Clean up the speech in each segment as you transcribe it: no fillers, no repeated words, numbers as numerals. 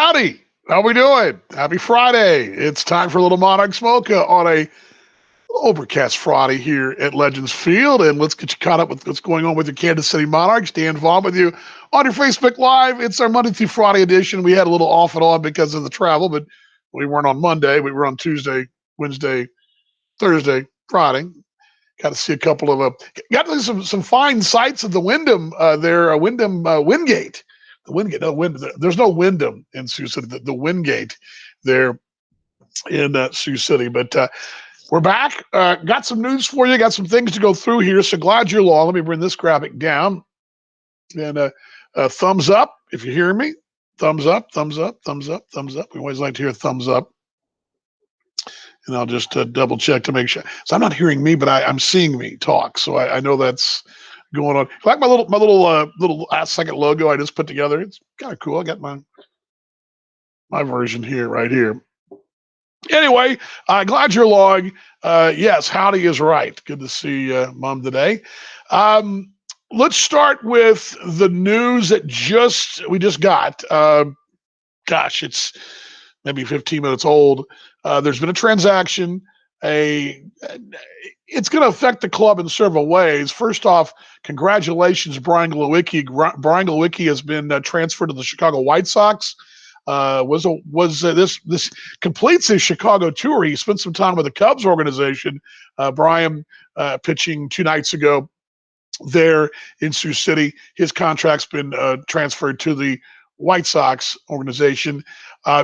Howdy. How we doing? Happy Friday. It's time for a little Monarchs Mocha on a overcast Friday here at Legends Field. And let's get you caught up with what's going on with the Kansas City Monarchs. Dan Vaughn with you on your Facebook Live. It's our Monday through Friday edition. We had a little off and on because of the travel, but we weren't on Monday. We were on Tuesday, Wednesday, Thursday, Friday. Got to see a couple of got to see some fine sights of the Wyndham Wyndham Wingate. The Wingate, there's no Wyndham in Sioux City. The Wingate there in Sioux City. But we're back. Got some news for you. Got some things to go through here. So glad you're along. Let me bring this graphic down. And thumbs up if you hear me. Thumbs up, thumbs up, thumbs up, thumbs up. We always like to hear thumbs up. And I'll just double check to make sure. So I'm not hearing me, but I'm seeing me talk. So I know that's going on. Like my little last second logo I just put together. It's kind of cool. I got my version here, right here. Anyway, glad you're along. Yes, howdy is right. Good to see Mom today. Let's start with the news that we just got. Gosh, it's maybe 15 minutes old. There's been a transaction. It's going to affect the club in several ways. First off, congratulations, Brian Glowicki. Brian Glowicki has been transferred to the Chicago White Sox. This completes his Chicago tour. He spent some time with the Cubs organization. Brian pitching 2 nights ago there in Sioux City. His contract's been transferred to the White Sox organization.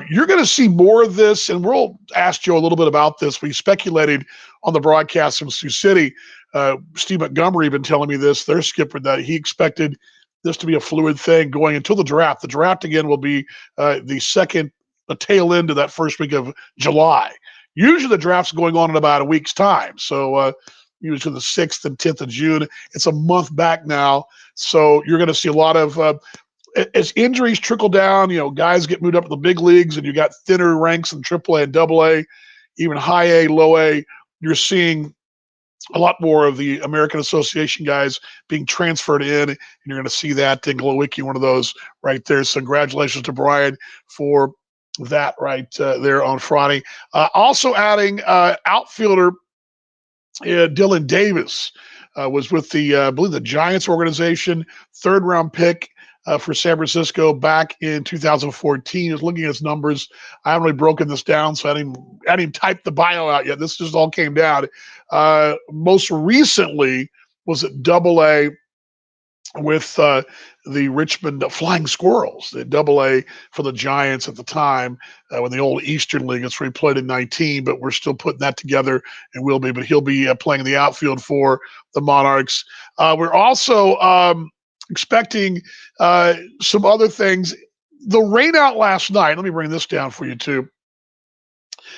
You're going to see more of this, and we'll ask Joe a little bit about this. We speculated on the broadcast from Sioux City. Steve Montgomery been telling me this, their skipper, that he expected this to be a fluid thing going until the draft. The draft, again, will be the tail end of that first week of July. Usually the draft's going on in about a week's time. So usually the 6th and 10th of June. It's a month back now. So you're going to see a lot of as injuries trickle down, guys get moved up to the big leagues, and you got thinner ranks in AAA and AA, even high A, low A. You're seeing a lot more of the American Association guys being transferred in, and you're going to see that in Glowicki, one of those right there. So congratulations to Brian for that right there on Friday. Also adding outfielder Dylan Davis was with I believe the Giants organization, 3rd-round pick. For San Francisco back in 2014. Is looking at his numbers. I haven't really broken this down, so I hadn't even typed the bio out yet. This just all came down. Most recently was at AA with the Richmond Flying Squirrels, the AA for the Giants at the time when the old Eastern League. It's where he played in 19, but we're still putting that together and will be. But he'll be playing in the outfield for the Monarchs. We're also expecting some other things. The rain out last night, let me bring this down for you too,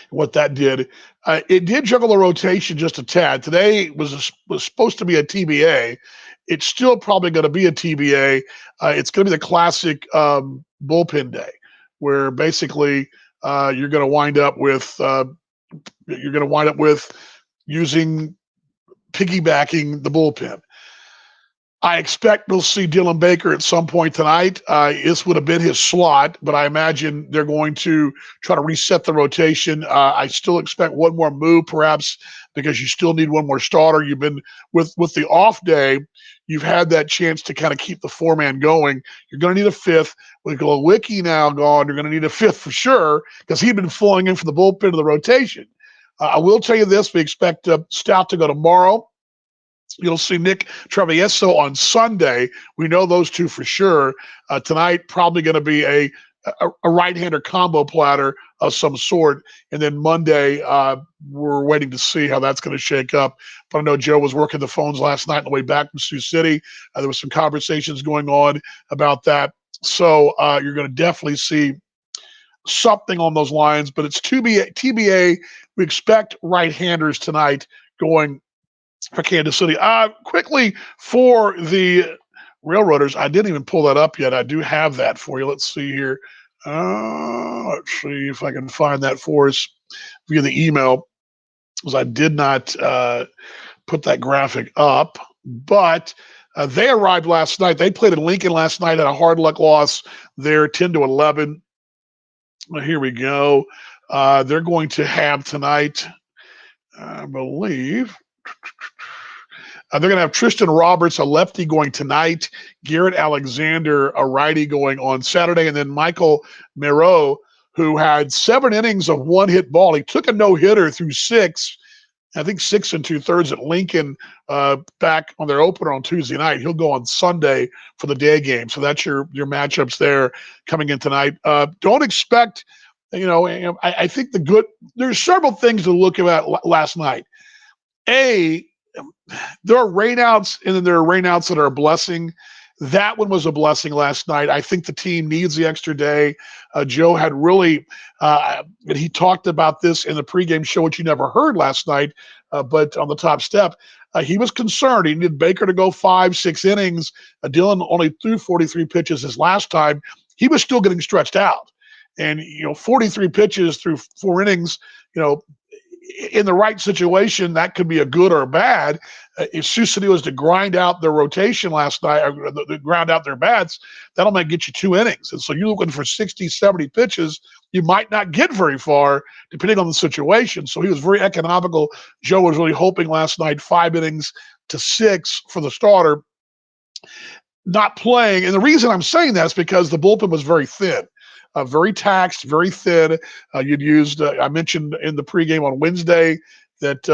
what that did. It did juggle the rotation just a tad. Today was supposed to be a TBA. It's still probably going to be a TBA. It's going to be the classic bullpen day, where basically you're going to wind up with using piggybacking the bullpen. I expect we'll see Dylan Baker at some point tonight. This would have been his slot, but I imagine they're going to try to reset the rotation. I still expect one more move, perhaps, because you still need one more starter. You've been with the off day, you've had that chance to kind of keep the 4-man going. You're going to need a 5th. With Glowicki now gone, you're going to need a 5th for sure, because he'd been falling in for the bullpen of the rotation. I will tell you this: we expect Stout to go tomorrow. You'll see Nick Travieso on Sunday. We know those two for sure. Tonight, probably going to be a right-hander combo platter of some sort. And then Monday, we're waiting to see how that's going to shake up. But I know Joe was working the phones last night on the way back from Sioux City. There was some conversations going on about that. So you're going to definitely see something on those lines. But it's TBA. We expect right-handers tonight going for Kansas City. Quickly for the Railroaders, I didn't even pull that up yet. I do have that for you. Let's see here. Let's see if I can find that for us via the email, because I did not put that graphic up. But they arrived last night. They played in Lincoln last night at a hard luck loss there, 10-11. Well, here we go. They're going to have tonight, I believe. They're going to have Tristan Roberts, a lefty, going tonight. Garrett Alexander, a righty, going on Saturday. And then Michael Miro, who had 7 innings of one-hit ball. He took a no-hitter through 6. I think 6 2/3 at Lincoln back on their opener on Tuesday night. He'll go on Sunday for the day game. So that's your matchups there coming in tonight. Don't expect, I think there's several things to look at last night. There are rainouts, and then there are rainouts that are a blessing. That one was a blessing last night. I think the team needs the extra day. Joe had really, and he talked about this in the pregame show, which you never heard last night, but on the top step, he was concerned. He needed Baker to go 5-6 innings. Dillon only threw 43 pitches his last time. He was still getting stretched out. And, 43 pitches through 4 innings, in the right situation, that could be a good or a bad. If Sioux City was to grind out their rotation last night, or ground out their bats, that'll might get you 2 innings. And so you're looking for 60, 70 pitches. You might not get very far depending on the situation. So he was very economical. Joe was really hoping last night 5 innings to 6 for the starter not playing. And the reason I'm saying that is because the bullpen was very thin. Very taxed, very thin. You'd used, I mentioned in the pregame on Wednesday that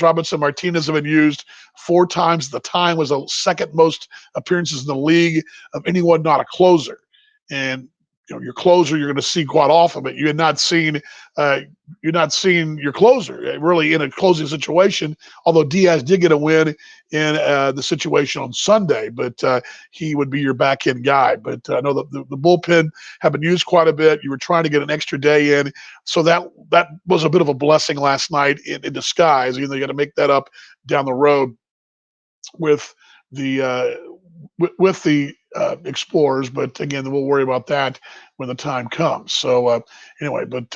Robinson Martinez have been used 4 times. The time was the second most appearances in the league of anyone not a closer. And your closer you're going to see quite often, but you're not seeing your closer really in a closing situation. Although Diaz did get a win in the situation on Sunday, but he would be your back end guy. But I know the bullpen have been used quite a bit. You were trying to get an extra day in, so that was a bit of a blessing last night in disguise. You got to make that up down the road with the Explorers, but again, we'll worry about that when the time comes. So anyway, but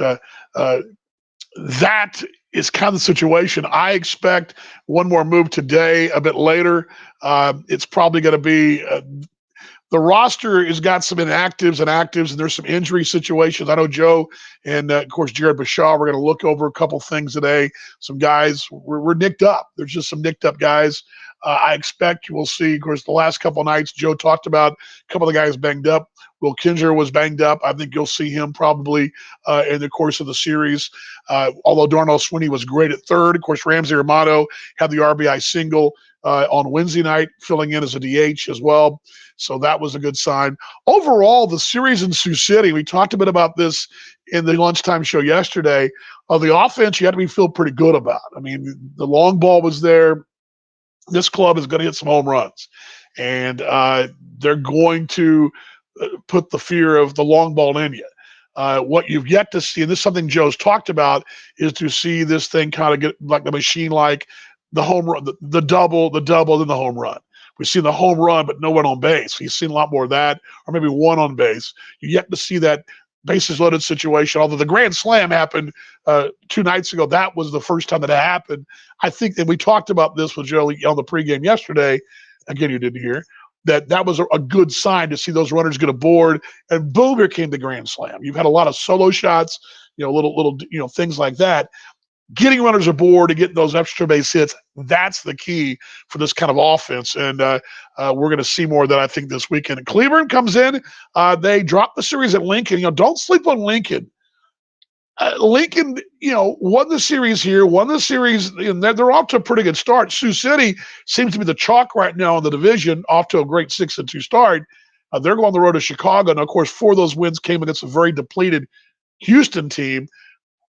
that is kind of the situation. I expect one more move today, a bit later. It's probably going to be the roster has got some inactives and actives, and there's some injury situations. I know Joe and, of course, Jared Bashaw, we're going to look over a couple things today. Some guys, we're nicked up. There's just some nicked up guys. I expect you will see, of course, the last couple of nights, Joe talked about a couple of the guys banged up. Will Kinzer was banged up. I think you'll see him probably in the course of the series. Although Darnell Sweeney was great at third. Of course, Ramsey Romano had the RBI single on Wednesday night, filling in as a DH as well. So that was a good sign. Overall, the series in Sioux City, we talked a bit about this in the lunchtime show yesterday. The offense you had to feel pretty good about. I mean, the long ball was there. This club is going to hit some home runs. And they're going to put the fear of the long ball in you. What you've yet to see, and this is something Joe's talked about, is to see this thing kind of get like the machine, like the home run, the double, then the home run. We've seen the home run, but no one on base. We've seen a lot more of that, or maybe one on base. You yet to see that bases loaded situation. Although the grand slam happened 2 nights ago, that was the first time that it happened. I think that we talked about this with Joe on the pregame yesterday. Again, you didn't hear that was a good sign to see those runners get aboard, and boom, here came the grand slam. You've had a lot of solo shots, little things like that. Getting runners aboard and getting those extra base hits, that's the key for this kind of offense. And we're going to see more of that, I think, this weekend. And Cleveland comes in. They dropped the series at Lincoln. Don't sleep on Lincoln. Lincoln, won the series here, won the series, and they're off to a pretty good start. Sioux City seems to be the chalk right now in the division, off to a great 6-2 start. They're going on the road to Chicago. And, of course, 4 of those wins came against a very depleted Houston team.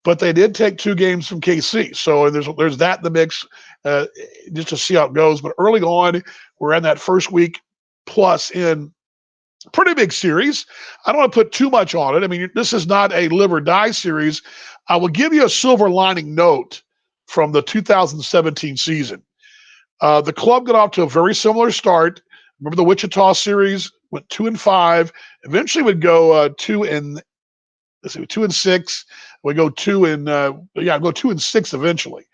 But they did take 2 games from KC. So there's that in the mix just to see how it goes. But early on, we're in that first week plus in pretty big series. I don't want to put too much on it. I mean, this is not a live or die series. I will give you a silver lining note from the 2017 season. The club got off to a very similar start. Remember the Wichita series? Went 2-5. Eventually would go 2-6. We go 2-6 eventually.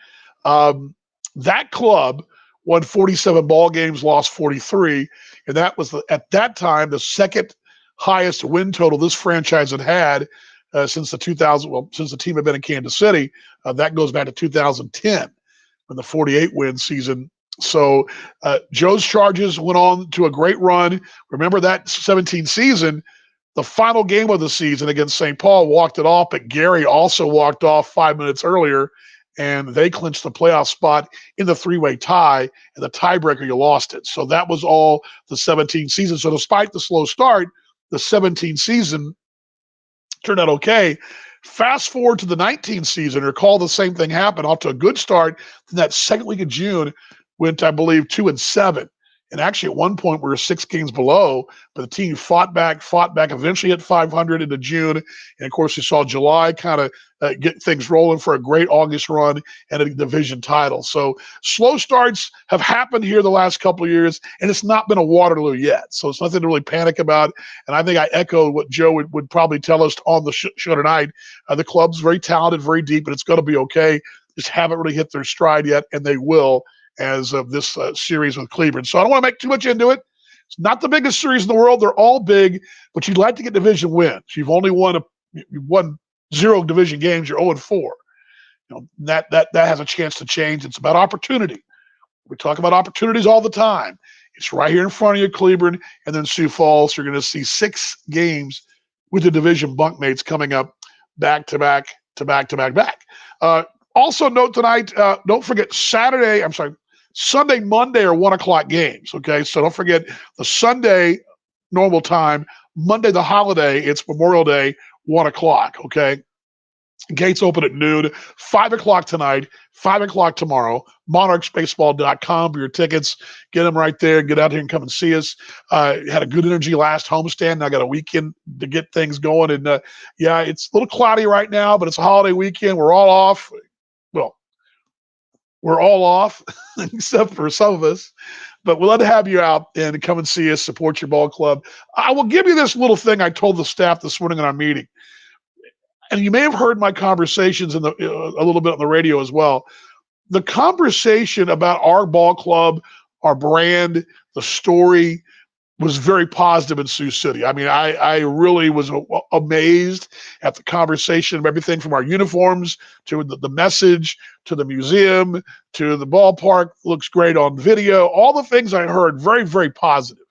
That club won 47 ball games, lost 43, and that was at that time the second highest win total this franchise had since the since the team had been in Kansas City. That goes back to 2010 when the 48 win season. So Joe's Chargers went on to a great run. Remember that 17 season, the final game of the season against St. Paul walked it off, but Gary also walked off 5 minutes earlier, and they clinched the playoff spot in the three-way tie, and the tiebreaker, you lost it. So that was all the 17 season. So despite the slow start, the 17 season turned out okay. Fast forward to the 19 season, recall the same thing happened, off to a good start. Then that second week of June went, I believe, 2-7. And actually, at one point, we were 6 games below, but the team fought back, eventually hit 500 into June. And of course, you saw July kind of get things rolling for a great August run and a division title. So slow starts have happened here the last couple of years, and it's not been a Waterloo yet. So it's nothing to really panic about. And I think I echo what Joe would probably tell us on the show tonight. The club's very talented, very deep, and it's going to be okay. Just haven't really hit their stride yet, and they will as of this series with Cleveland. So I don't want to make too much into it. It's not the biggest series in the world. They're all big, but you'd like to get division wins. You've only won 0 division games. You're 0-4. You know, that has a chance to change. It's about opportunity. We talk about opportunities all the time. It's right here in front of you, Cleveland, and then Sioux Falls. You're going to see 6 games with the division bunkmates coming up back to back. Also note tonight, don't forget Sunday, Monday are 1 o'clock games. Okay, so don't forget the Sunday normal time, Monday the holiday, it's Memorial Day, 1 o'clock. Okay, gates open at noon, 5 o'clock tonight, 5 o'clock tomorrow. MonarchsBaseball.com for your tickets. Get them right there. Get out here and come and see us. Had a good energy last homestand. I got a weekend to get things going. And yeah, it's a little cloudy right now, but it's a holiday weekend. We're all off. Well, we're all off, except for some of us. But we'll love to have you out and come and see us, support your ball club. I will give you this little thing I told the staff this morning in our meeting. And you may have heard my conversations a little bit on the radio as well. The conversation about our ball club, our brand, the story was very positive in Sioux City. I mean, I really was amazed at the conversation of everything from our uniforms to the message to the museum to the ballpark. Looks great on video. All the things I heard, very, very positive.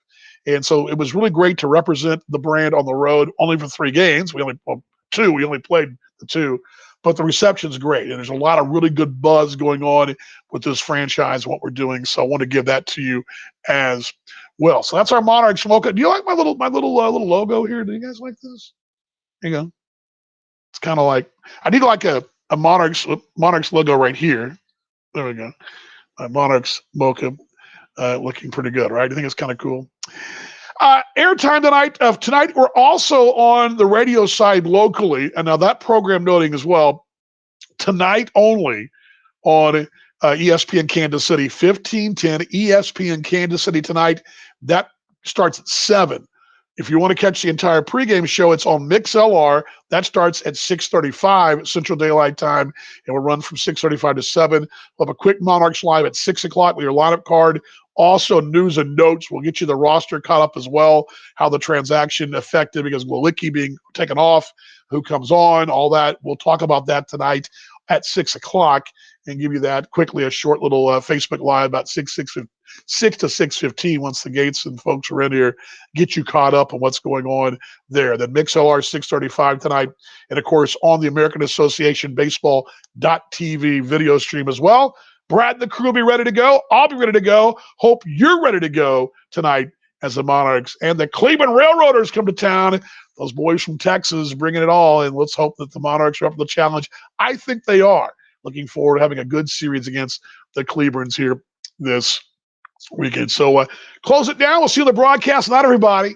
And so it was really great to represent the brand on the road, only for 3 games. We only played the 2. But the reception's great, and there's a lot of really good buzz going on with this franchise, what we're doing. So I want to give that to you as well. So that's our Monarchs Mocha. Do you like my little logo here? Do you guys like this? There you go. It's kind of like I need like a Monarchs logo right here. There we go. Monarchs Mocha, looking pretty good, right? I think it's kind of cool. Airtime tonight, we're also on the radio side locally, and now that program noting as well, tonight only on ESPN Kansas City, 1510 ESPN Kansas City tonight. That starts at 7. If you want to catch the entire pregame show, it's on MixLR. That starts at 6:35 Central Daylight Time, and we'll run from 6:35 to 7. We'll have a quick Monarchs Live at 6 o'clock with your lineup card. Also, news and notes. We'll get you the roster caught up as well, how the transaction affected because Gwalicki being taken off, who comes on, all that. We'll talk about that tonight at 6 o'clock and give you that quickly, a short little Facebook Live about 6 to 6:15 once the gates and folks are in here, get you caught up on what's going on there. Then MixLR 6:35 tonight. And, of course, on the American Association Baseball.TV video stream as well. Brad and the crew will be ready to go. I'll be ready to go. Hope you're ready to go tonight as the Monarchs and the Cleveland Railroaders come to town. Those boys from Texas bringing it all, and let's hope that the Monarchs are up for the challenge. I think they are. Looking forward to having a good series against the Clevelands here this weekend. So close it down. We'll see you on the broadcast. Not everybody.